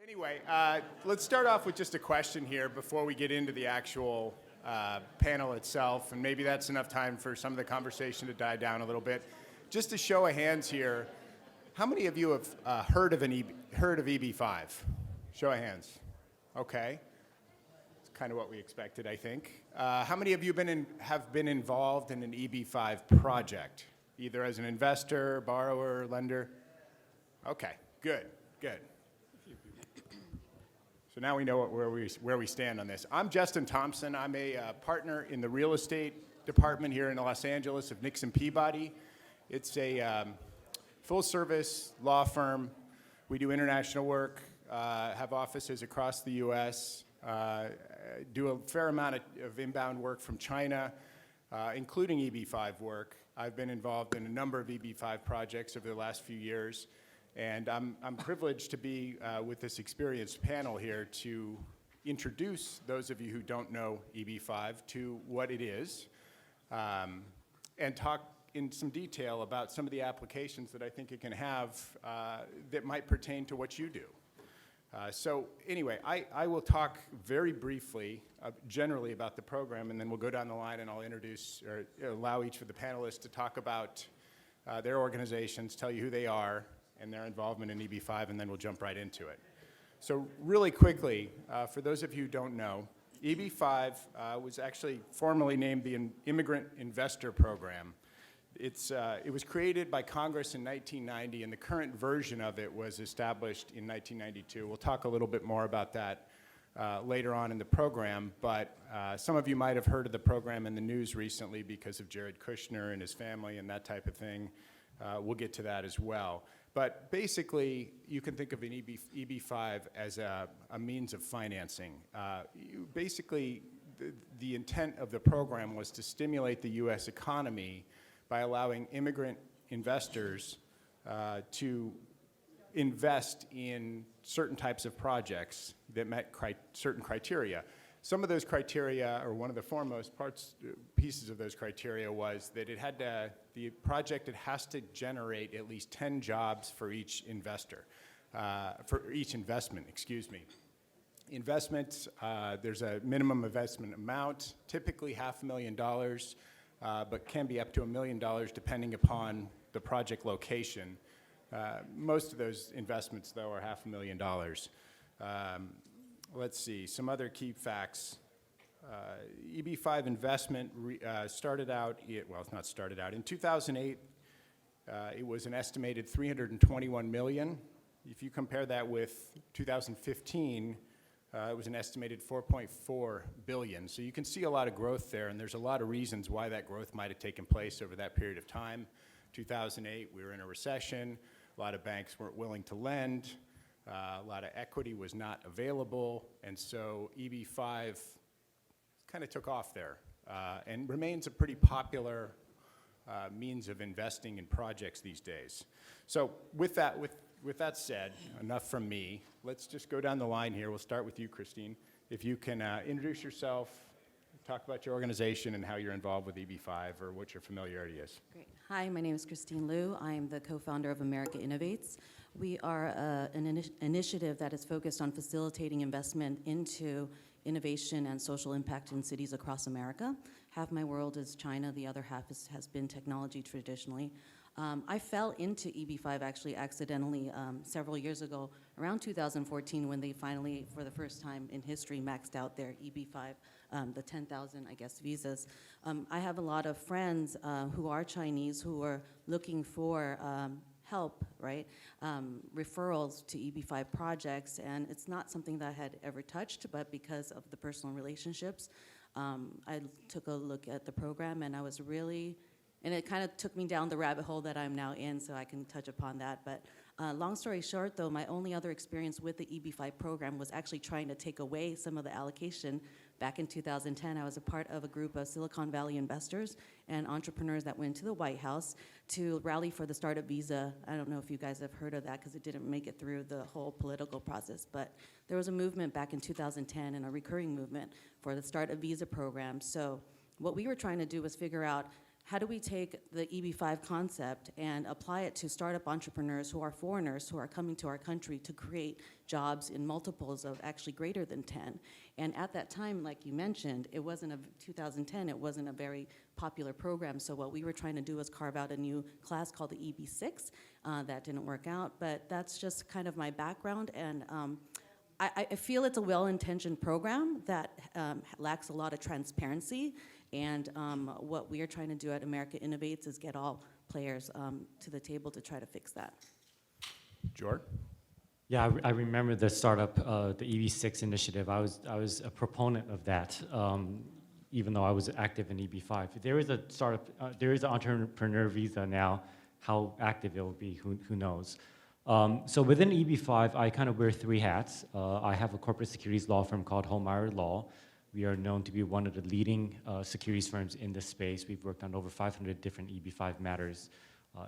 Anyway, let's start off with just a question here before we get into the actual panel itself, and maybe that's enough time for some of the conversation to die down a little bit. Just a show of hands here, how many of you have heard of EB-5? Show of hands. Okay, it's kind of what we expected, I think. How many of you have been involved in an EB-5 project, either as an investor, borrower, lender? Okay, good. So now we know where we stand on this. I'm Justin Thompson. I'm a partner in the real estate department here in Los Angeles of Nixon Peabody. It's a full-service law firm. We do international work, have offices across the U.S., do a fair amount of inbound work from China, including EB-5 work. I've been involved in a number of EB-5 projects over the last few years. And I'm privileged to be with this experienced panel here to introduce those of you who don't know EB-5 to what it is, and talk in some detail about some of the applications that I think it can have that might pertain to what you do. So anyway, I will talk very briefly, generally about the program, and then we'll go down the line and I'll introduce or allow each of the panelists to talk about their organizations, tell you who they are, and their involvement in EB-5, and then we'll jump right into it. So really quickly, for those of you who don't know, EB-5 was actually formerly named the Immigrant Investor Program. It was created by Congress in 1990, and the current version of it was established in 1992. We'll talk a little bit more about that later on in the program, but some of you might have heard of the program in the news recently because of Jared Kushner and his family and that type of thing. We'll get to that as well. But basically, you can think of an EB-5 as a means of financing. Basically, the intent of the program was to stimulate the U.S. economy by allowing immigrant investors to invest in certain types of projects that met certain criteria. Some of those criteria, or one of the foremost pieces of those criteria, was that the project has to generate at least 10 jobs for each investor, for each investment, excuse me. Investments, there's a minimum investment amount, typically $500,000, but can be up to $1 million depending upon the project location. Most of those investments, though, are $500,000. Let's see, some other key facts. EB-5 investment started out, in 2008, it was an estimated $321 million. If you compare that with 2015, it was an estimated $4.4 billion. So you can see a lot of growth there, and there's a lot of reasons why that growth might have taken place over that period of time. 2008, we were in a recession. A lot of banks weren't willing to lend. A lot of equity was not available, and so EB-5 kind of took off there and remains a pretty popular means of investing in projects these days. So with that said, enough from me. Let's just go down the line here. We'll start with you, Christine. If you can introduce yourself, talk about your organization and how you're involved with EB-5 or what your familiarity is. Great. Hi, my name is Christine Liu. I am the co-founder of America Innovates. We are an initiative that is focused on facilitating investment into innovation and social impact in cities across America. Half my world is China, the other half has been technology traditionally. I fell into EB-5 actually accidentally several years ago, around 2014, when they finally, for the first time in history, maxed out their EB-5, the 10,000, I guess, visas. I have a lot of friends who are Chinese who are looking for help, right? Referrals to EB-5 projects, and it's not something that I had ever touched, but because of the personal relationships, I took a look at the program, and I was really, and it kind of took me down the rabbit hole that I'm now in, so I can touch upon that. But long story short, though, my only other experience with the EB-5 program was actually trying to take away some of the allocation. Back in 2010, I was a part of a group of Silicon Valley investors and entrepreneurs that went to the White House to rally for the startup visa. I don't know if you guys have heard of that because it didn't make it through the whole political process, but there was a movement back in 2010 and a recurring movement for the startup visa program. So what we were trying to do was figure out how do we take the EB-5 concept and apply it to startup entrepreneurs who are foreigners who are coming to our country to create jobs in multiples of actually greater than 10? And at that time, like you mentioned, it wasn't 2010, it wasn't a very popular program. So what we were trying to do was carve out a new class called the EB-6. That didn't work out, but that's just kind of my background. And I feel it's a well-intentioned program that lacks a lot of transparency. And what we are trying to do at America Innovates is get all players to the table to try to fix that. Jordan? Yeah, I remember the startup, the EB-6 initiative. I was a proponent of that, even though I was active in EB-5. There is a startup, there is an entrepreneur visa now. How active it will be, who knows? So within EB-5, I kind of wear three hats. I have a corporate securities law firm called Homeier Law. We are known to be one of the leading securities firms in this space. We've worked on over 500 different EB-5 matters,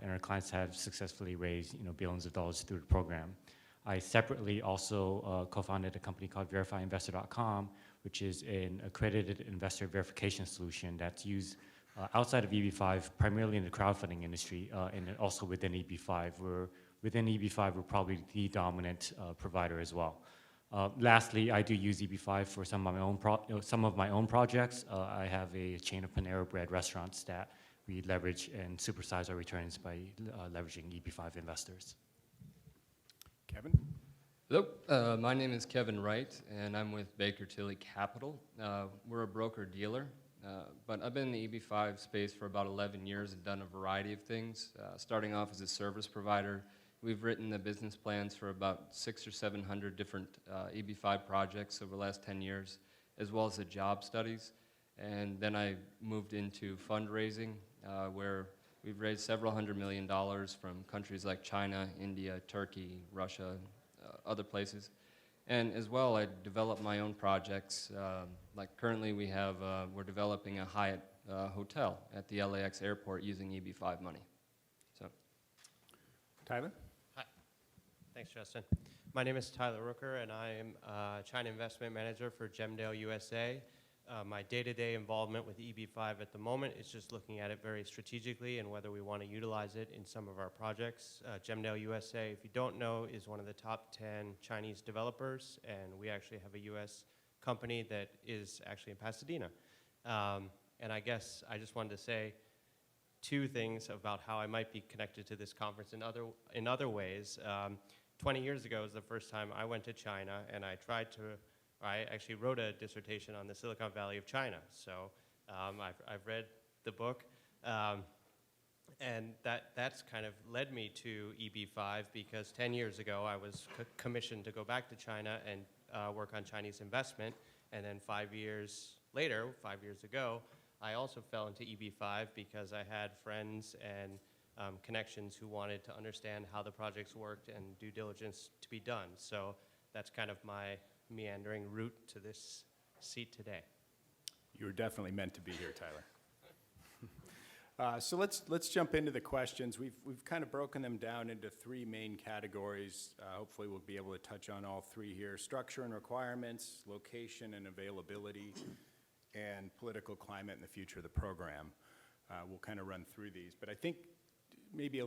and our clients have successfully raised billions of dollars through the program. I separately also co-founded a company called VerifyInvestor.com, which is an accredited investor verification solution that's used outside of EB-5, primarily in the crowdfunding industry, and then also within EB-5. Within EB-5, we're probably the dominant provider as well. Lastly, I do use EB-5 for some of my own projects. I have a chain of Panera Bread restaurants that we leverage and supersize our returns by leveraging EB-5 investors. Kevin? Hello, my name is Kevin Wright, and I'm with Baker Tilly Capital. We're a broker-dealer, but I've been in the EB-5 space for about 11 years and done a variety of things, starting off as a service provider. We've written the business plans for about 600 or 700 different EB-5 projects over the last 10 years, as well as the job studies. And then I moved into fundraising, where we've raised several $100 million from countries like China, India, Turkey, Russia, other places. And as well, I developed my own projects. Like currently we're developing a Hyatt hotel at the LAX airport using EB-5 money. So, Tyler? Thanks, Justin. My name is Tyler Rooker, and I am China Investment Manager for Gemdale USA. My day-to-day involvement with EB-5 at the moment is just looking at it very strategically and whether we want to utilize it in some of our projects. Gemdale USA, if you don't know, is one of the top 10 Chinese developers, and we actually have a U.S. company that is actually in Pasadena. And I guess I just wanted to say two things about how I might be connected to this conference in other ways. 20 years ago was the first time I went to China, and I actually wrote a dissertation on the Silicon Valley of China. So I've read the book, and that's kind of led me to EB-5 because 10 years ago I was commissioned to go back to China and work on Chinese investment, and then 5 years later, 5 years ago, I also fell into EB-5 because I had friends and connections who wanted to understand how the projects worked and due diligence to be done. So that's kind of my meandering route to this seat today. You were definitely meant to be here, Tyler. So let's jump into the questions. We've kind of broken them down into three main categories. Hopefully we'll be able to touch on all three here: structure and requirements, location and availability, and political climate and the future of the program. We'll kind of run through these, but I think maybe a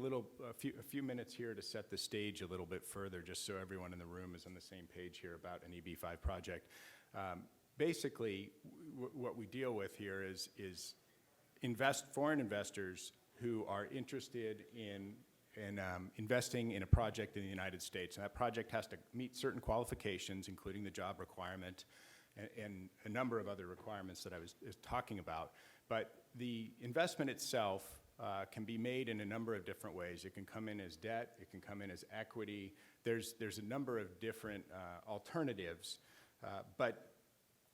few minutes here to set the stage a little bit further, just so everyone in the room is on the same page here about an EB-5 project. Basically, what we deal with here is foreign investors who are interested in investing in a project in the United States, and that project has to meet certain qualifications, including the job requirement and a number of other requirements that I was talking about. But the investment itself can be made in a number of different ways. It can come in as debt, it can come in as equity. There's a number of different alternatives,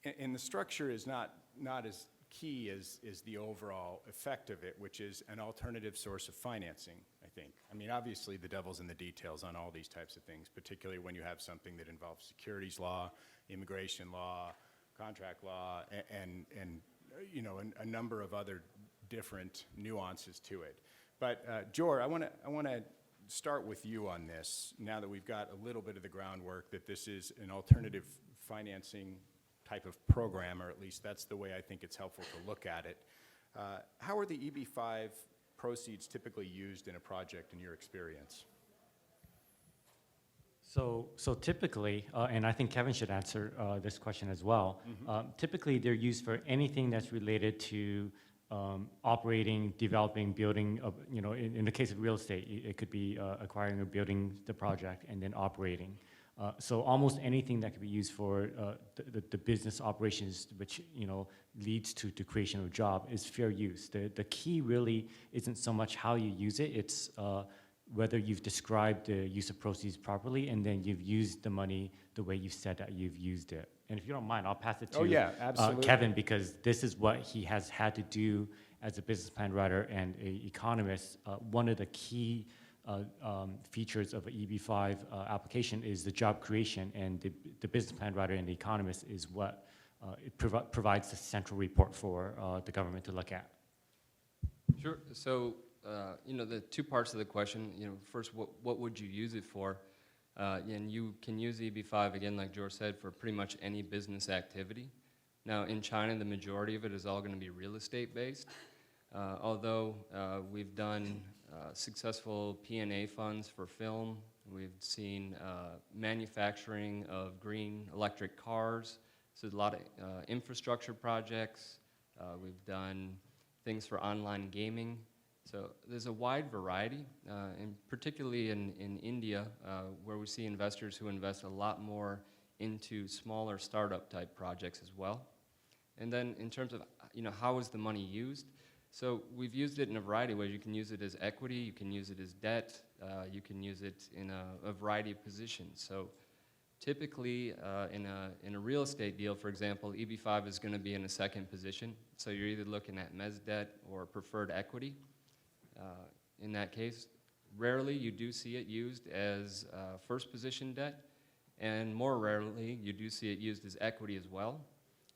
and the structure is not as key as the overall effect of it, which is an alternative source of financing, I think. I mean, obviously the devil's in the details on all these types of things, particularly when you have something that involves securities law, immigration law, contract law, and a number of other different nuances to it. But Jor, I want to start with you on this, now that we've got a little bit of the groundwork that this is an alternative financing type of program, or at least that's the way I think it's helpful to look at it. How are the EB-5 proceeds typically used in a project in your experience? So typically, and I think Kevin should answer this question as well. Typically, they're used for anything that's related to operating, developing, building. In the case of real estate, it could be acquiring or building the project and then operating. So almost anything that could be used for the business operations, which leads to the creation of a job, is fair use. The key really isn't so much how you use it; it's whether you've described the use of proceeds properly, and then you've used the money the way you said that you've used it. And if you don't mind, I'll pass it to absolutely. Kevin, because this is what he has had to do as a business plan writer and an economist. One of the key features of an EB-5 application is the job creation, and the business plan writer and the economist is what it provides the central report for the government to look at. Sure. So, the two parts of the question, first, what would you use it for? And you can use EB-5, again, like George said, for pretty much any business activity. Now, in China, the majority of it is all going to be real estate based, although we've done successful P&A funds for film. We've seen manufacturing of green electric cars, so a lot of infrastructure projects. We've done things for online gaming. So there's a wide variety, and particularly in India, where we see investors who invest a lot more into smaller startup type projects as well. And then in terms of how is the money used? So we've used it in a variety of ways. You can use it as equity, you can use it as debt, you can use it in a variety of positions. So typically in a real estate deal, for example, EB-5 is going to be in a second position. So you're either looking at mezz debt or preferred equity. In that case, rarely you do see it used as first position debt, and more rarely you do see it used as equity as well.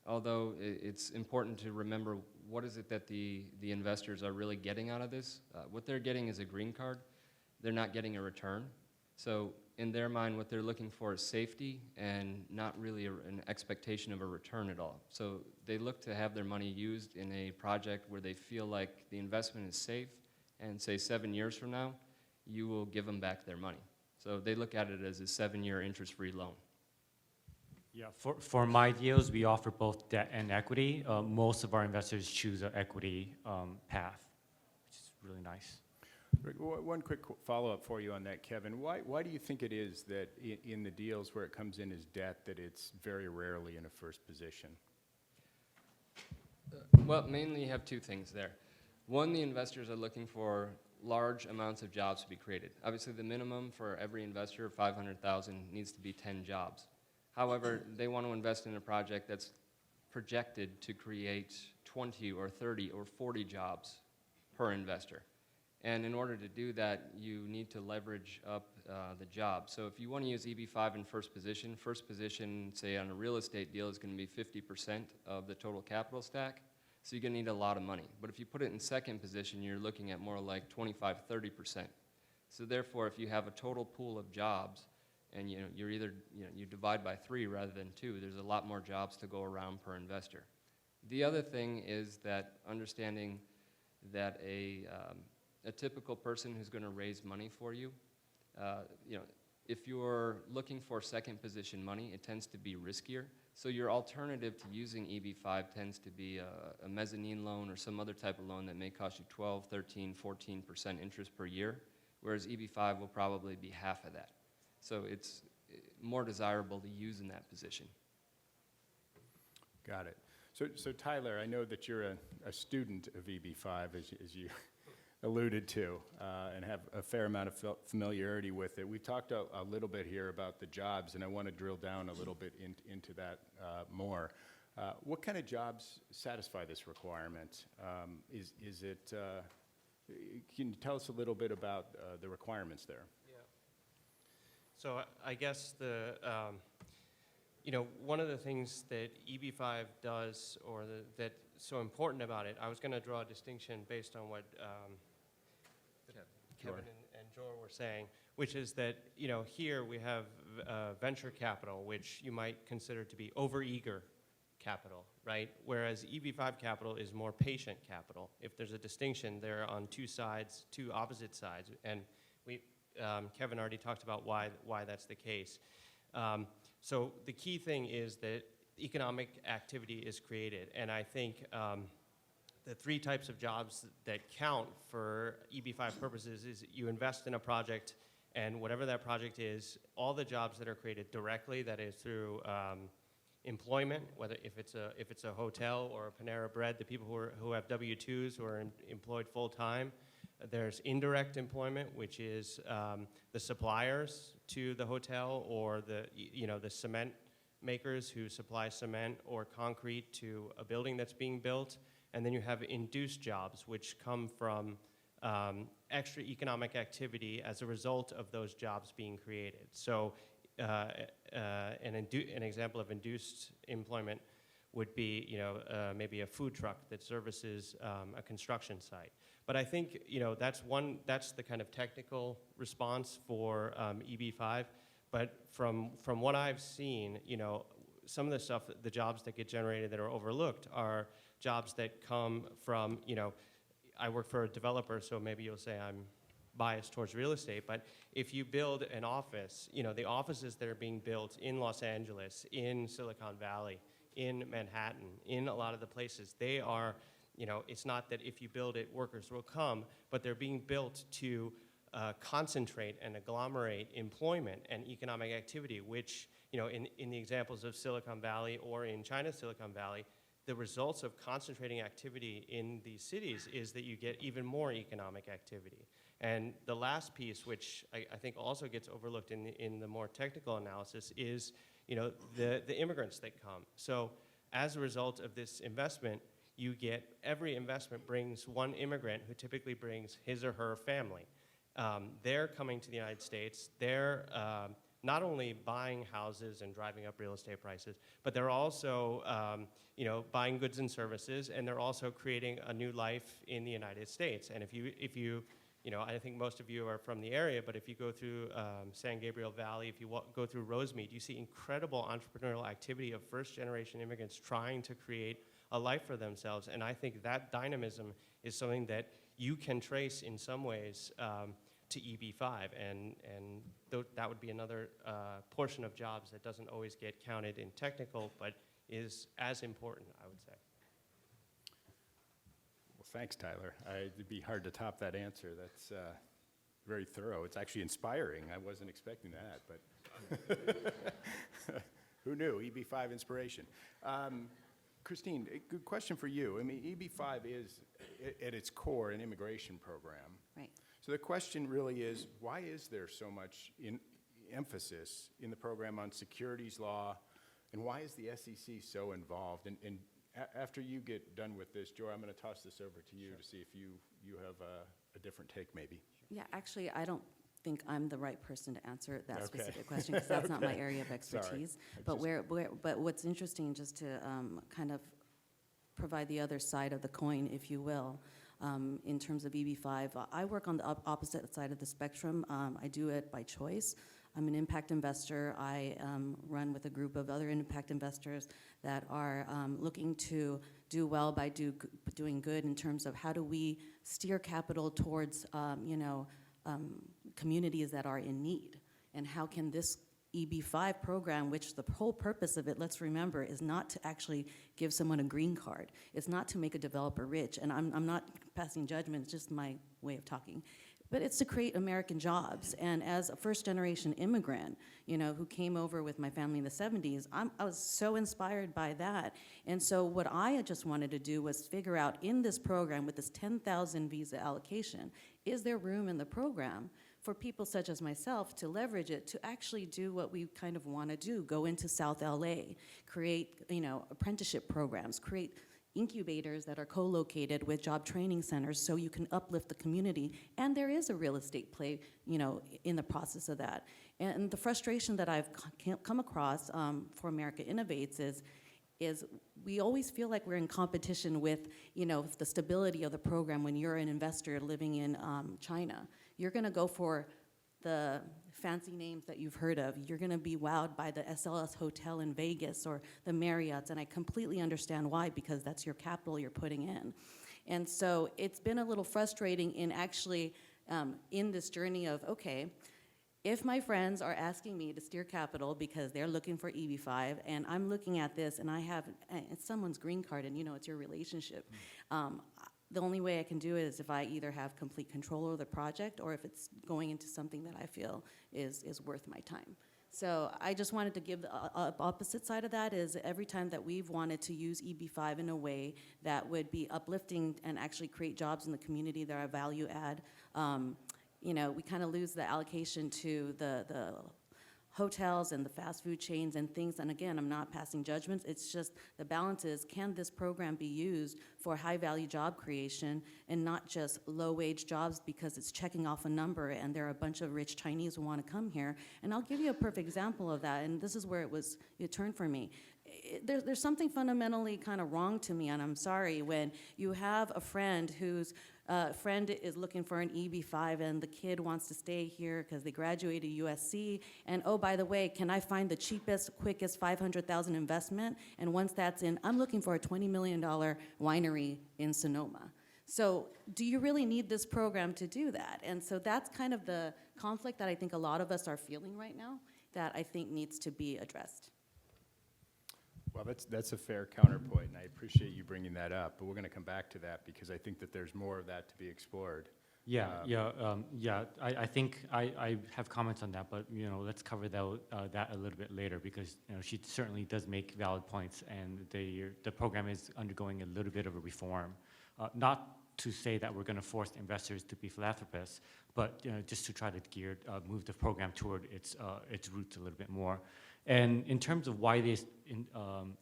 Although it's important to remember, what is it that the investors are really getting out of this? What they're getting is a green card. They're not getting a return. So in their mind, what they're looking for is safety and not really an expectation of a return at all. So they look to have their money used in a project where they feel like the investment is safe, and say 7 years from now, you will give them back their money. So they look at it as a 7-year interest-free loan. Yeah, for my deals, we offer both debt and equity. Most of our investors choose an equity path, which is really nice. One quick follow-up for you on that, Kevin. Why do you think it is that in the deals where it comes in as debt that it's very rarely in a first position? Well, mainly you have two things there. One, the investors are looking for large amounts of jobs to be created. Obviously, the minimum for every investor, 500,000, needs to be 10 jobs. However, they want to invest in a project that's projected to create 20 or 30 or 40 jobs per investor. And in order to do that, you need to leverage up the job. So if you want to use EB-5 in first position, say on a real estate deal, is going to be 50% of the total capital stack. So you're going to need a lot of money. But if you put it in second position, you're looking at more like 25, 30%. So therefore, if you have a total pool of jobs, and you're either you divide by 3 rather than 2, there's a lot more jobs to go around per investor. The other thing is that understanding that a typical person who's going to raise money for you, if you're looking for second position money, it tends to be riskier. So your alternative to using EB-5 tends to be a mezzanine loan or some other type of loan that may cost you 12, 13, 14% interest per year, whereas EB-5 will probably be half of that. So it's more desirable to use in that position. Got it. So Tyler, I know that you're a student of EB-5, as you alluded to, and have a fair amount of familiarity with it. We've talked a little bit here about the jobs, and I want to drill down a little bit into that more. What kind of jobs satisfy this requirement? Is it? Can you tell us a little bit about the requirements there? Yeah. So I guess one of the things that EB-5 does, or that's so important about it, I was going to draw a distinction based on what Kevin and Joel were saying, which is that here we have venture capital, which you might consider to be overeager capital, right? Whereas EB-5 capital is more patient capital. If there's a distinction, they're on two sides, two opposite sides, and Kevin already talked about why that's the case. So the key thing is that economic activity is created, and I think the three types of jobs that count for EB-5 purposes is you invest in a project, and whatever that project is, all the jobs that are created directly, that is through employment, whether if it's a hotel or a Panera Bread, the people who have W-2s who are employed full time. There's indirect employment, which is the suppliers to the hotel, or the cement makers who supply cement or concrete to a building that's being built. And then you have induced jobs, which come from extra economic activity as a result of those jobs being created. So an example of induced employment would be, maybe a food truck that services a construction site. But I think, that's the kind of technical response for EB-5. But from what I've seen, some of the stuff, the jobs that get generated that are overlooked are jobs that come from, I work for a developer, so maybe you'll say I'm biased towards real estate, but if you build an office, the offices that are being built in Los Angeles, in Silicon Valley, in Manhattan, in a lot of the places, they are, it's not that if you build it, workers will come, but they're being built to concentrate and agglomerate employment and economic activity, which, in the examples of Silicon Valley or in China's Silicon Valley, the results of concentrating activity in these cities is that you get even more economic activity. And the last piece, which I think also gets overlooked in the more technical analysis, is the immigrants that come. So as a result of this investment, every investment brings one immigrant who typically brings his or her family. They're coming to the United States. They're not only buying houses and driving up real estate prices, but they're also buying goods and services, and they're also creating a new life in the United States. And if you I think most of you are from the area, but if you go through San Gabriel Valley, if you go through Rosemead, you see incredible entrepreneurial activity of first-generation immigrants trying to create a life for themselves. And I think that dynamism is something that you can trace in some ways to EB-5, and that would be another portion of jobs that doesn't always get counted in technical, but is as important, I would say. Well, thanks, Tyler. It'd be hard to top that answer. That's very thorough. It's actually inspiring. I wasn't expecting that, but who knew? EB-5 inspiration. Christine, a good question for you. I mean, EB-5 is, at its core, an immigration program. Right. So the question really is, why is there so much emphasis in the program on securities law, and why is the SEC so involved? And after you get done with this, Joy, I'm going to toss this over to you to see if you have a different take, maybe. Yeah, actually, I don't think I'm the right person to answer that specific question, because that's not my area of expertise. Sorry. But what's interesting, just to kind of provide the other side of the coin, if you will, in terms of EB-5, I work on the opposite side of the spectrum. I do it by choice. I'm an impact investor. I run with a group of other impact investors that are looking to do well by doing good in terms of how do we steer capital towards communities that are in need, and how can this EB-5 program, which the whole purpose of it, let's remember, is not to actually give someone a green card. It's not to make a developer rich, and I'm not passing judgment, it's just my way of talking. But it's to create American jobs. And as a first-generation immigrant, who came over with my family in the 70s, I was so inspired by that. And so what I just wanted to do was figure out in this program, with this 10,000 visa allocation, is there room in the program for people such as myself to leverage it to actually do what we kind of want to do, go into South LA, create, apprenticeship programs, create incubators that are co-located with job training centers so you can uplift the community. And there is a real estate play, in the process of that. And the frustration that I've come across for America Innovates is we always feel like we're in competition with, the stability of the program when you're an investor living in China. You're gonna go for the fancy names that you've heard of. You're going to be wowed by the SLS Hotel in Vegas or the Marriott's, and I completely understand why, because that's your capital you're putting in. And so it's been a little frustrating in actually in this journey of, okay, if my friends are asking me to steer capital because they're looking for EB-5, and I'm looking at this and I have, it's someone's green card and you know it's your relationship, the only way I can do it is if I either have complete control over the project or if it's going into something that I feel is worth my time. So I just wanted to give the opposite side of that is every time that we've wanted to use EB-5 in a way that would be uplifting and actually create jobs in the community that are value add, you know, we kind of lose the allocation to the hotels and the fast food chains and things. And again, I'm not passing judgments. It's just the balance is, can this program be used for high-value job creation and not just low-wage jobs because it's checking off a number and there are a bunch of rich Chinese who want to come here. And I'll give you a perfect example of that, and this is where it turned for me. There's something fundamentally kind of wrong to me, and I'm sorry, when you have a friend whose friend is looking for an EB-5 and the kid wants to stay here because they graduated USC, and oh, by the way, can I find the cheapest, quickest $500,000 investment? And once that's in, I'm looking for a $20 million winery in Sonoma. So do you really need this program to do that? And so that's kind of the conflict that I think a lot of us are feeling right now that I think needs to be addressed. Well, that's a fair counterpoint, and I appreciate you bringing that up, but we're going to come back to that because I think that there's more of that to be explored. I think I have comments on that, but you know, let's cover that a little bit later because you know she certainly does make valid points, and the program is undergoing a little bit of a reform, not to say that we're going to force investors to be philanthropists, but you know, just to try to move the program toward its roots a little bit more. And in terms of why this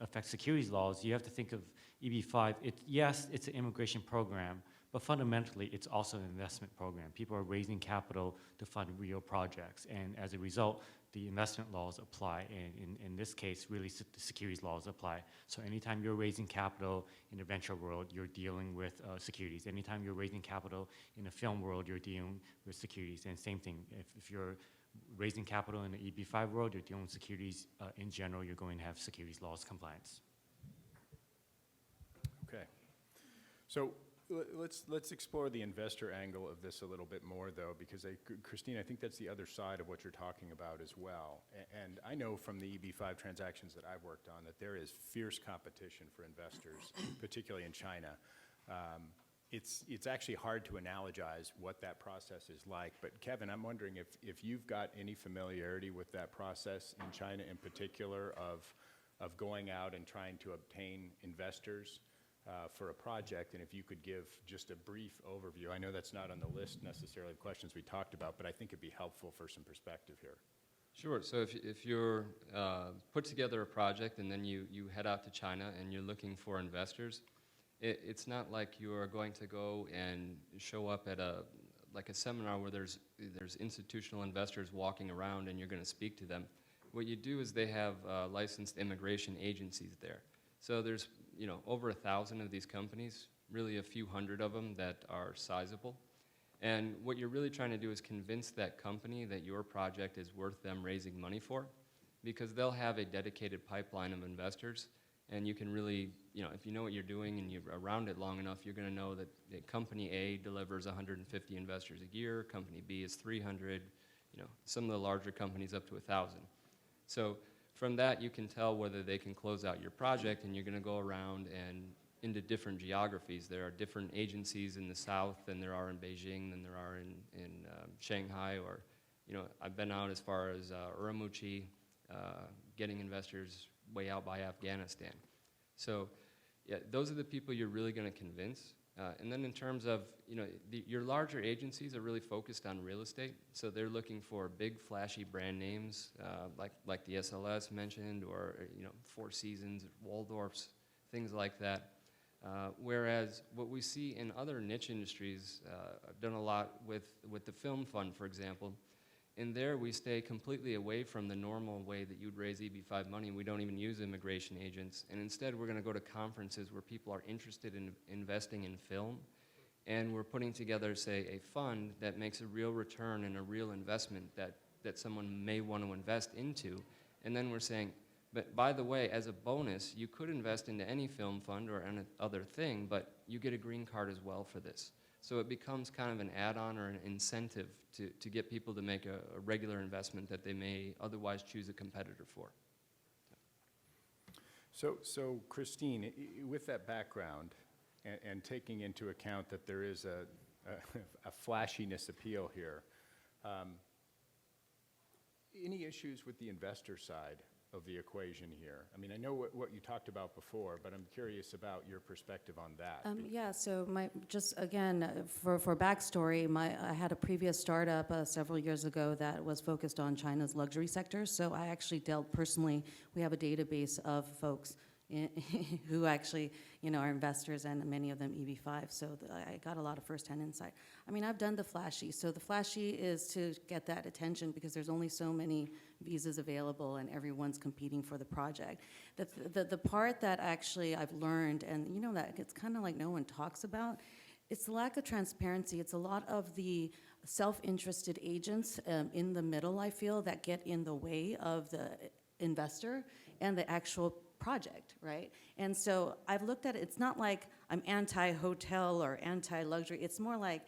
affects securities laws, you have to think of EB-5. Yes, it's an immigration program, but fundamentally, it's also an investment program. People are raising capital to fund real projects, and as a result, the investment laws apply, and in this case, really the securities laws apply. So anytime you're raising capital in the venture world, you're dealing with securities. Anytime you're raising capital in the film world, you're dealing with securities, and same thing, if you're raising capital in the EB-5 world, you're dealing with securities in general, you're going to have securities laws compliance. Okay. So let's explore the investor angle of this a little bit more, though, because Christine, I think that's the other side of what you're talking about as well. And I know from the EB-5 transactions that I've worked on that there is fierce competition for investors, particularly in China. It's actually hard to analogize what that process is like. But Kevin, I'm wondering if you've got any familiarity with that process in China in particular of going out and trying to obtain investors for a project, and if you could give just a brief overview. I know that's not on the list necessarily of questions we talked about, but I think it'd be helpful for some perspective here. Sure. So if you're put together a project and then you head out to China and you're looking for investors, it's not like you are going to go and show up at a seminar where there's institutional investors walking around and you're going to speak to them. What you do is they have licensed immigration agencies there. So there's over 1,000 of these companies, really a few hundred of them that are sizable. And what you're really trying to do is convince that company that your project is worth them raising money for, because they'll have a dedicated pipeline of investors. And you can really, if you know what you're doing and you're around it long enough, you're going to know that company A delivers 150 investors a year, company B is 300, some of the larger companies up to 1,000. So from that, you can tell whether they can close out your project, and you're going to go around and into different geographies. There are different agencies in the south than there are in Beijing, than there are in Shanghai, or, I've been out as far as Urumqi, getting investors way out by Afghanistan. So, yeah, those are the people you're really going to convince. And then in terms of, your larger agencies are really focused on real estate. So they're looking for big, flashy brand names, like the SLS mentioned, or, Four Seasons, Waldorf's, things like that. Whereas what we see in other niche industries, I've done a lot with the film fund, for example. In there, we stay completely away from the normal way that you'd raise EB-5 money. We don't even use immigration agents. And instead, we're going to go to conferences where people are interested in investing in film. and we're putting together, say, a fund that makes a real return and a real investment that someone may want to invest into, and then we're saying, but by the way, as a bonus, you could invest into any film fund or any other thing, but you get a green card as well for this. So it becomes kind of an add-on or an incentive to get people to make a regular investment that they may otherwise choose a competitor for. So Christine, with that background and taking into account that there is a flashiness appeal here, any issues with the investor side of the equation here? I mean, I know what you talked about before, but I'm curious about your perspective on that. Yeah, so just again, for backstory, I had a previous startup several years ago that was focused on China's luxury sector. So I actually dealt personally, we have a database of folks who actually, are investors, and many of them EB-5. So I got a lot of firsthand insight. I mean, I've done the flashy. So the flashy is to get that attention because there's only so many visas available and everyone's competing for the project. The part that actually I've learned, and that it's kind of like no one talks about, it's the lack of transparency. It's a lot of the self-interested agents in the middle, I feel, that get in the way of the investor and the actual project, right? And so I've looked at it, it's not like I'm anti-hotel or anti-luxury, it's more like,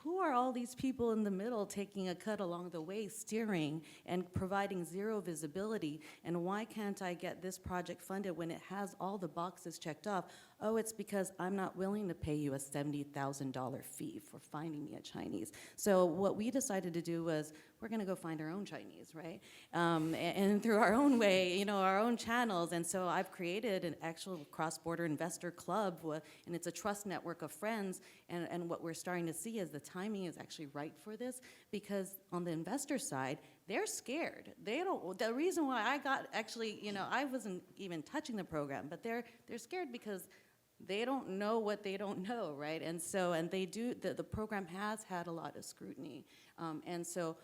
who are all these people in the middle taking a cut along the way, steering and providing zero visibility, and why can't I get this project funded when it has all the boxes checked off? Oh, it's because I'm not willing to pay you a $70,000 fee for finding me a Chinese. So what we decided to do was, we're gonna go find our own Chinese, right? And through our own way, our own channels. And so I've created an actual cross-border investor club, and it's a trust network of friends. And what we're starting to see is the timing is actually right for this, because on the investor side, they're scared. The reason why I got I wasn't even touching the program, but they're scared because they don't know what they don't know, right? And the program has had a lot of scrutiny. And so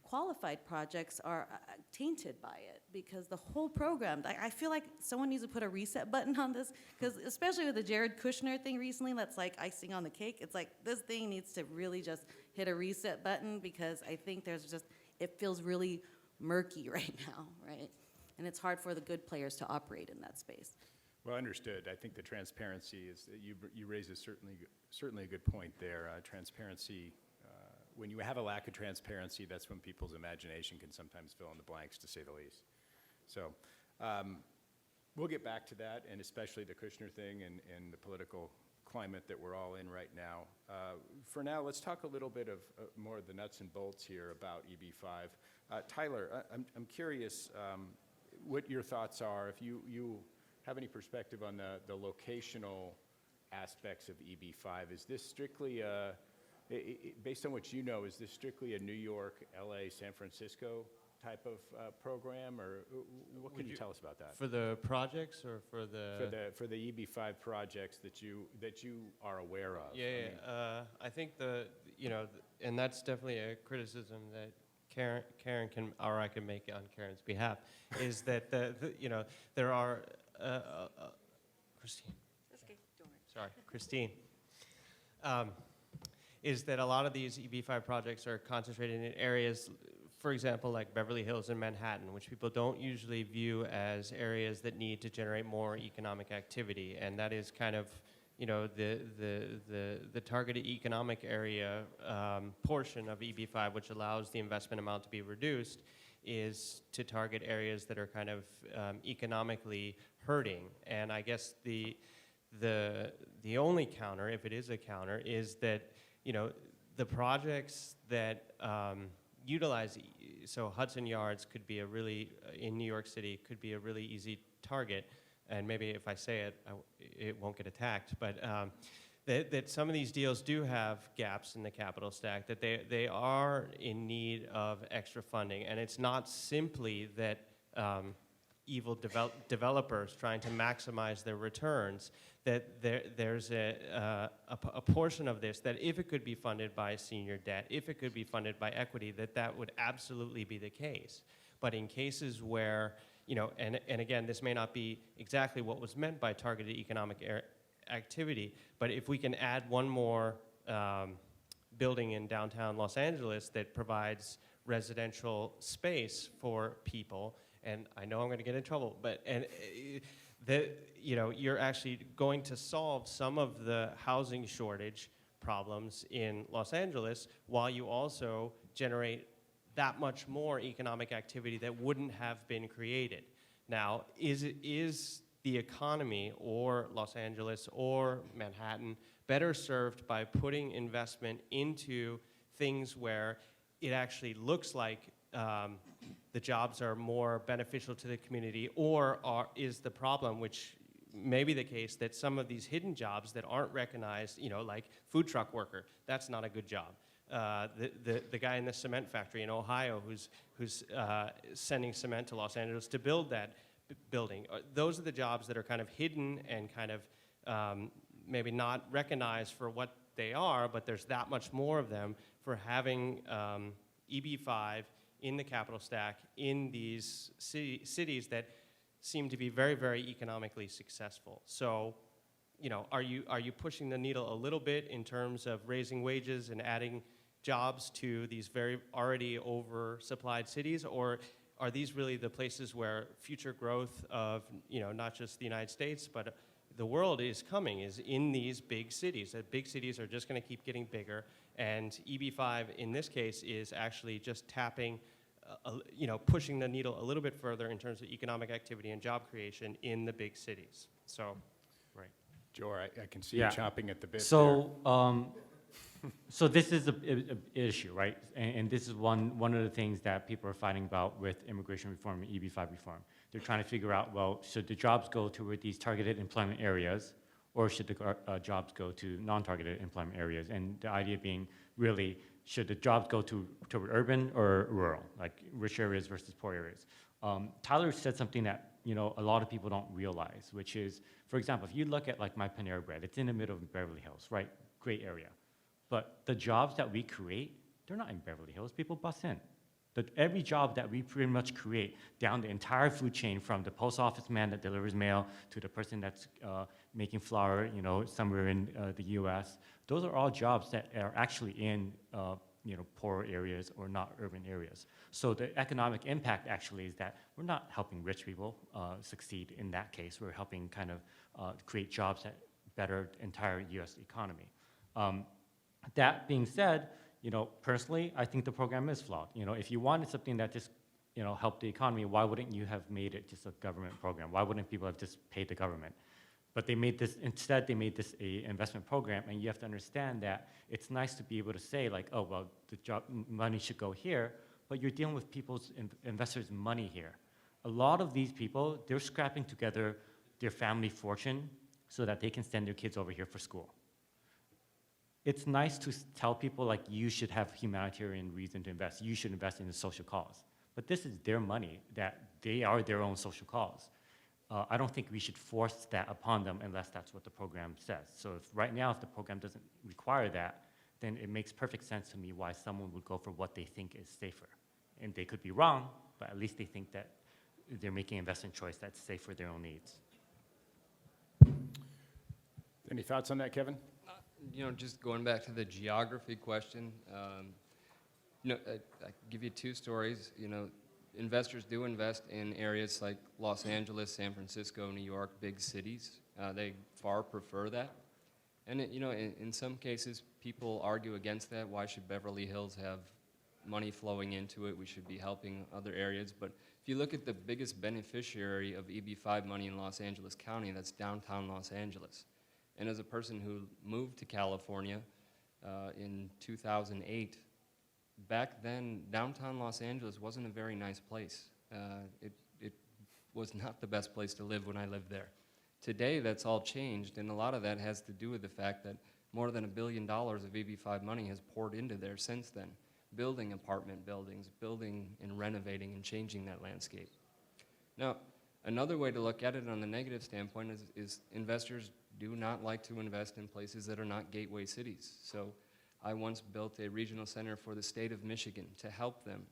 qualified projects are tainted by it because the whole program, I feel like someone needs to put a reset button on this, because especially with the Jared Kushner thing recently, that's like icing on the cake. It's like this thing needs to really just hit a reset button, because I think it feels really murky right now, right? And it's hard for the good players to operate in that space. Well, understood. I think the transparency is, you raise certainly a good point there. Transparency, when you have a lack of transparency, that's when people's imagination can sometimes fill in the blanks, to say the least. So we'll get back to that, and especially the Kushner thing and the political climate that we're all in right now. For now, let's talk a little bit of more of the nuts and bolts here about EB-5. Tyler, I'm curious what your thoughts are, if you have any perspective on the locational aspects of EB-5. Is this strictly based on what you know, is this strictly a New York, LA, San Francisco type of program, or what can you tell us about that? For the projects or for the? For the EB-5 projects that you are aware of. Yeah, I think and that's definitely a criticism that Karen can, or I can make on Karen's behalf, is that there are Christine. That's okay, don't worry. Sorry, Christine. Is that a lot of these EB-5 projects are concentrated in areas, for example, like Beverly Hills and Manhattan, which people don't usually view as areas that need to generate more economic activity, and that is kind of, the targeted economic area portion of EB-5, which allows the investment amount to be reduced, is to target areas that are kind of economically hurting. And I guess the only counter, if it is a counter, is that the projects that utilize, so Hudson Yards could be in New York City, could be a really easy target, and maybe if I say it, it won't get attacked, but that some of these deals do have gaps in the capital stack, that they are in need of extra funding, and it's not simply that evil developers trying to maximize their returns, that there's a portion of this that if it could be funded by senior debt, if it could be funded by equity, that would absolutely be the case. But in cases where, and again, this may not be exactly what was meant by targeted economic activity. But if we can add one more building in downtown Los Angeles that provides residential space for people, and I know I'm going to get in trouble, but you're actually going to solve some of the housing shortage problems in Los Angeles while you also generate that much more economic activity that wouldn't have been created. Now, is the economy or Los Angeles or Manhattan better served by putting investment into things where it actually looks like the jobs are more beneficial to the community, or is the problem, which may be the case, that some of these hidden jobs that aren't recognized, like food truck worker, that's not a good job. The guy in the cement factory in Ohio who's sending cement to Los Angeles to build that building. Those are the jobs that are kind of hidden and kind of maybe not recognized for what they are, but there's that much more of them for having EB-5 in the capital stack in these cities that seem to be very, very economically successful. So, are you pushing the needle a little bit in terms of raising wages and adding jobs to these very already oversupplied cities, or are these really the places where future growth of, not just the United States, but the world is coming, is in these big cities? That big cities are just going to keep getting bigger, and EB-5 in this case is actually just tapping, pushing the needle a little bit further in terms of economic activity and job creation in the big cities. So, right. Joe, I can see Yeah. you chomping at the bit. So this is an issue, right? And this is one of the things that people are fighting about with immigration reform and EB-5 reform. They're trying to figure out, well, should the jobs go toward these targeted employment areas, or should the jobs go to non-targeted employment areas? And the idea being, really, should the jobs go toward urban or rural, like rich areas versus poor areas? Tyler said something that a lot of people don't realize, which is, for example, if you look at like my Panera Bread, it's in the middle of Beverly Hills, right? Great area. But the jobs that we create, they're not in Beverly Hills. People bus in. Every job that we pretty much create down the entire food chain, from the post office man that delivers mail to the person that's making flour, somewhere in the U.S., those are all jobs that are actually in poor areas or not urban areas. So the economic impact actually is that we're not helping rich people succeed in that case. We're helping kind of create jobs that better the entire U.S. economy. That being said, personally, I think the program is flawed. If you wanted something that just, helped the economy, why wouldn't you have made it just a government program? Why wouldn't people have just paid the government? But instead they made this a investment program, and you have to understand that it's nice to be able to say like, oh, well, the job money should go here, but you're dealing with people's investors' money here. A lot of these people, they're scrapping together their family fortune so that they can send their kids over here for school. It's nice to tell people like, you should have humanitarian reason to invest. You should invest in a social cause. But this is their money, that they are their own social cause. I don't think we should force that upon them unless that's what the program says. So right now, if the program doesn't require that, then it makes perfect sense to me why someone would go for what they think is safer. And they could be wrong, but at least they think that they're making an investment choice that's safe for their own needs. Any thoughts on that, Kevin? Just going back to the geography question, I give you two stories. Investors do invest in areas like Los Angeles, San Francisco, New York, big cities. They far prefer that. And in some cases, people argue against that. Why should Beverly Hills have money flowing into it? We should be helping other areas. But if you look at the biggest beneficiary of EB-5 money in Los Angeles County, that's downtown Los Angeles. And as a person who moved to California in 2008, back then, downtown Los Angeles wasn't a very nice place. It was not the best place to live when I lived there. Today, that's all changed, and a lot of that has to do with the fact that more than $1 billion of EB-5 money has poured into there since then, building apartment buildings, building and renovating and changing that landscape. Now, another way to look at it on the negative standpoint is investors do not like to invest in places that are not gateway cities. So I once built a regional center for the state of Michigan to help them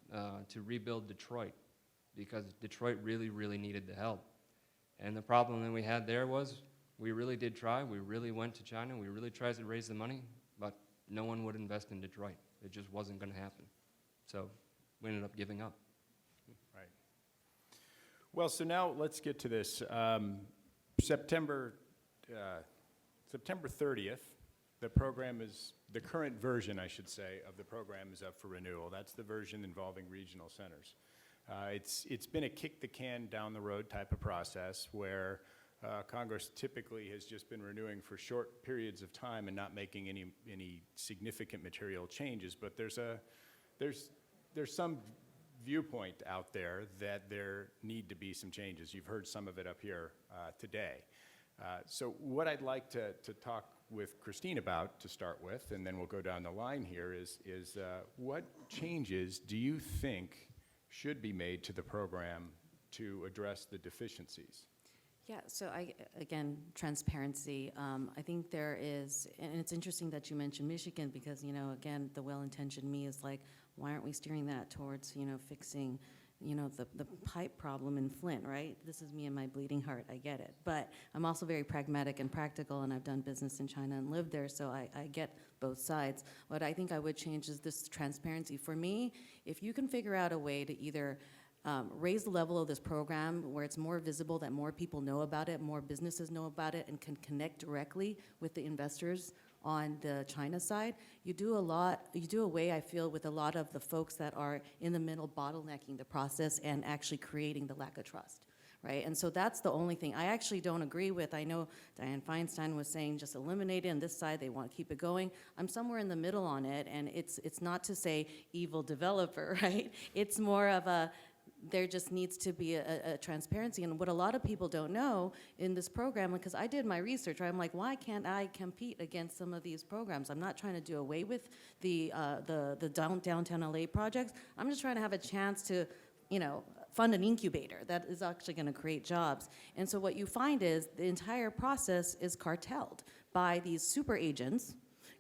to rebuild Detroit, because Detroit really, really needed the help. And the problem that we had there was we really did try. We really went to China. We really tried to raise the money, but no one would invest in Detroit. It just wasn't going to happen. So we ended up giving up. Right. Well, so now let's get to this. September 30th, the program is, the current version, I should say, of the program is up for renewal. That's the version involving regional centers. It's been a kick the can down the road type of process where Congress typically has just been renewing for short periods of time and not making any significant material changes. But there's some viewpoint out there that there need to be some changes. You've heard some of it up here today. So what I'd like to talk with Christine about to start with, and then we'll go down the line here, is what changes do you think should be made to the program to address the deficiencies? Yeah, so again, transparency. I think there is, and it's interesting that you mentioned Michigan because, again, the well-intentioned me is like, why aren't we steering that towards, fixing, the pipe problem in Flint, right? This is me and my bleeding heart, I get it. But I'm also very pragmatic and practical, and I've done business in China and lived there, so I get both sides. What I think I would change is this transparency. For me, if you can figure out a way to either raise the level of this program where it's more visible, that more people know about it, more businesses know about it, and can connect directly with the investors on the China side, you do away, I feel, with a lot of the folks that are in the middle bottlenecking the process and actually creating the lack of trust, right? And so that's the only thing. I actually don't agree with, I know Dianne Feinstein was saying just eliminate it, and this side they want to keep it going. I'm somewhere in the middle on it, and it's not to say evil developer, right? It's more of a, there just needs to be a transparency. And what a lot of people don't know in this program, because I did my research, right? I'm like, why can't I compete against some of these programs? I'm not trying to do away with the downtown LA projects. I'm just trying to have a chance to, fund an incubator that is actually going to create jobs. And so what you find is the entire process is cartelled by these super agents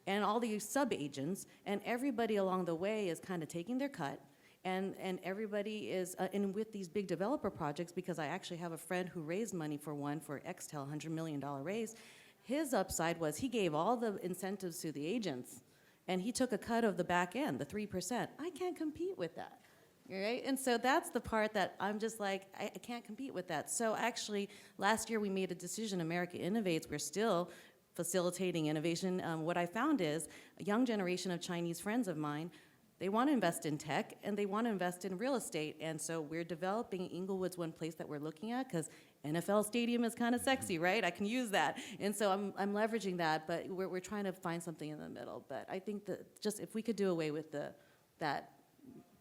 and all these sub-agents, and everybody along the way is kind of taking their cut. And everybody is, and with these big developer projects, because I actually have a friend who raised money for one for Extel, $100 million raise, his upside was he gave all the incentives to the agents, and he took a cut of the back end, the 3%. I can't compete with that, right? And so that's the part that I'm just like, I can't compete with that. So actually, last year we made a decision, America Innovates, we're still facilitating innovation. What I found is a young generation of Chinese friends of mine, they want to invest in tech, and they want to invest in real estate. And so we're developing, Inglewood's one place that we're looking at, because NFL stadium is kind of sexy, right? I can use that. And so I'm leveraging that, but we're trying to find something in the middle. But I think that just if we could do away with that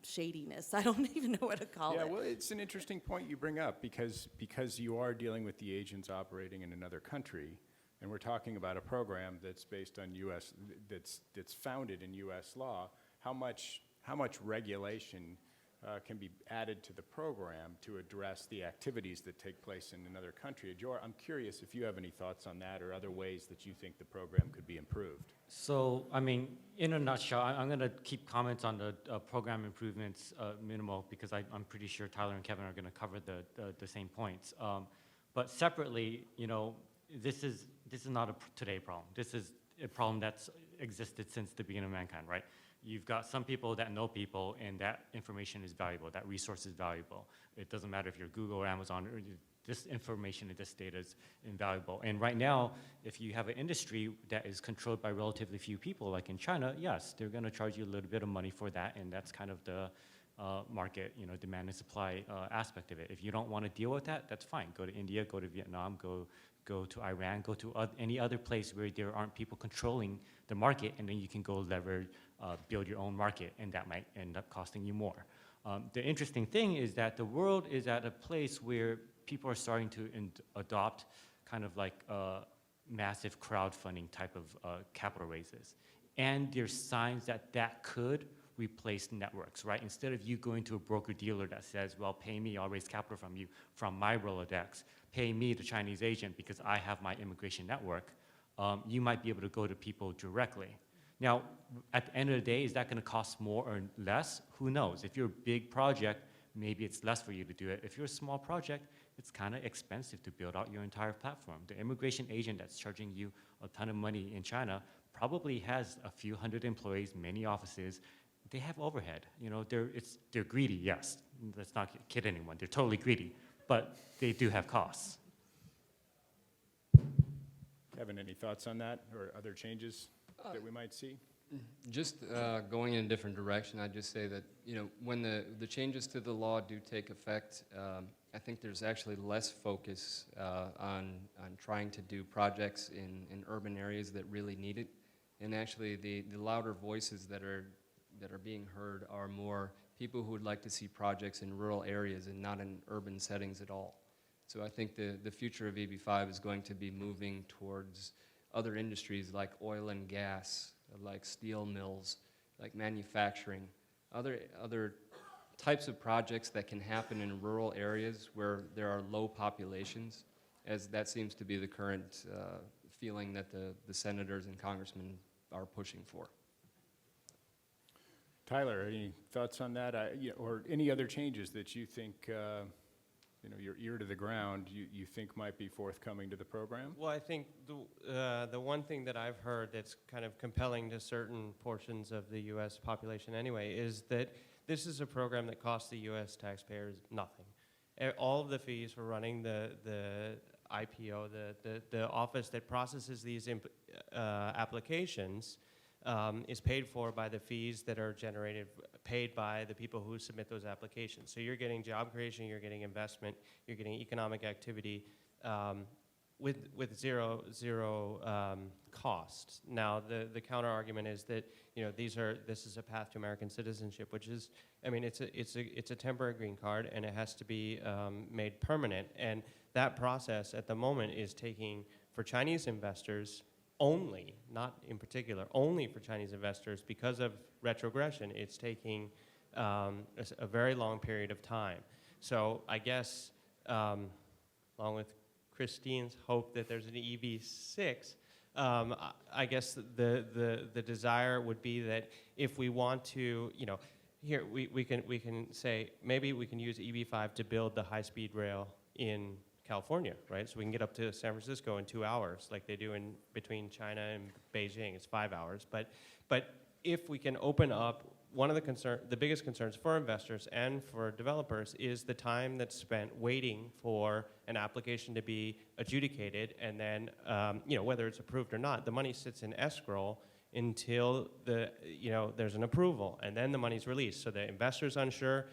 shadiness, I don't even know what to call it. Yeah, well, it's an interesting point you bring up, because you are dealing with the agents operating in another country, and we're talking about a program that's based on U.S., that's founded in U.S. law. How much regulation can be added to the program to address the activities that take place in another country? Jor, I'm curious if you have any thoughts on that or other ways that you think the program could be improved. So, I mean, in a nutshell, I'm going to keep comments on the program improvements minimal, because I'm pretty sure Tyler and Kevin are going to cover the same points. But separately, this is not a today problem. This is a problem that's existed since the beginning of mankind, right? You've got some people that know people, and that information is valuable, that resource is valuable. It doesn't matter if you're Google or Amazon, or this information and this data is invaluable. And right now, if you have an industry that is controlled by relatively few people, like in China, yes, they're gonna charge you a little bit of money for that, and that's kind of the market, demand and supply aspect of it. If you don't wanna deal with that, that's fine. Go to India, go to Vietnam, go to Iran, go to any other place where there aren't people controlling the market, and then you can go leverage, build your own market, and that might end up costing you more. The interesting thing is that the world is at a place where people are starting to adopt kind of like massive crowdfunding type of capital raises. And there's signs that could replace networks, right? Instead of you going to a broker-dealer that says, well, pay me, I'll raise capital from you, from my Rolodex, pay me, the Chinese agent, because I have my immigration network, you might be able to go to people directly. Now, at the end of the day, is that going to cost more or less? Who knows? If you're a big project, maybe it's less for you to do it. If you're a small project, it's kind of expensive to build out your entire platform. The immigration agent that's charging you a ton of money in China probably has a few hundred employees, many offices. They have overhead. You know, they're greedy, yes. Let's not kid anyone. They're totally greedy, but they do have costs. Kevin, any thoughts on that or other changes that we might see? Just going in a different direction, I'd just say that, you know, when the changes to the law do take effect, I think there's actually less focus on trying to do projects in urban areas that really need it. And actually the louder voices that are being heard are more people who would like to see projects in rural areas and not in urban settings at all. So I think the future of EB-5 is going to be moving towards other industries like oil and gas, like steel mills, like manufacturing, other types of projects that can happen in rural areas where there are low populations, as that seems to be the current feeling that the senators and congressmen are pushing for. Tyler, any thoughts on that, or any other changes that you think, you know, your ear to the ground, you think might be forthcoming to the program? Well, I think the one thing that I've heard that's kind of compelling to certain portions of the U.S. population anyway is that this is a program that costs the U.S. taxpayers nothing. All of the fees for running the IPO, the office that processes these applications, is paid for by the fees that are paid by the people who submit those applications. So you're getting job creation, you're getting investment, you're getting economic activity with zero cost. Now the counter argument is that, you know, this is a path to American citizenship, which is, I mean, it's a temporary green card, and it has to be made permanent. And that process at the moment is taking, for Chinese investors only, not in particular, only for Chinese investors, because of retrogression, it's taking a very long period of time. So I guess, along with Christine's hope that there's an EB-6, I guess the desire would be that if we want to, you know, here we can say maybe we can use EB-5 to build the high-speed rail in California, right? So we can get up to San Francisco in 2 hours, like they do in between China and Beijing. It's 5 hours. But if we can open up, one of the biggest concerns for investors and for developers is the time that's spent waiting for an application to be adjudicated, and then you know, whether it's approved or not, the money sits in escrow until there's an approval, and then the money's released. So the investor's unsure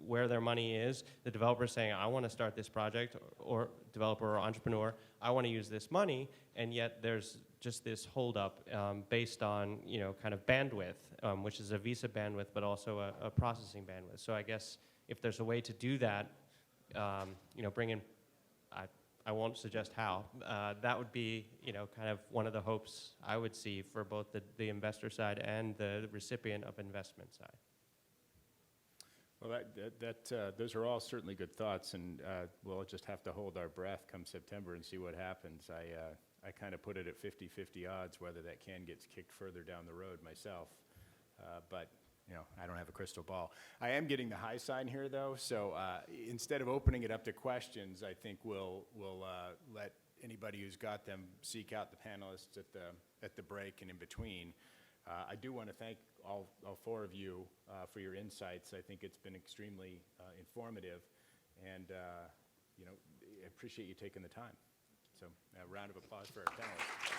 where their money is. The developer's saying, I want to start this project, or developer or entrepreneur, I want to use this money, and yet there's just this holdup based on, you know, kind of bandwidth, which is a visa bandwidth, but also a processing bandwidth. So I guess if there's a way to do that, you know, bring in, I won't suggest how, that would be, you know, kind of one of the hopes I would see for both the investor side and the recipient of investment side. Well, those are all certainly good thoughts, and we'll just have to hold our breath come September and see what happens. I kind of put it at 50-50 odds whether that can gets kicked further down the road myself, but you know, I don't have a crystal ball. I am getting the high sign here, though, so instead of opening it up to questions, I think we'll let anybody who's got them seek out the panelists at the break and in between. I do want to thank all four of you for your insights. I think it's been extremely informative, and you know, I appreciate you taking the time. So a round of applause for our panelists.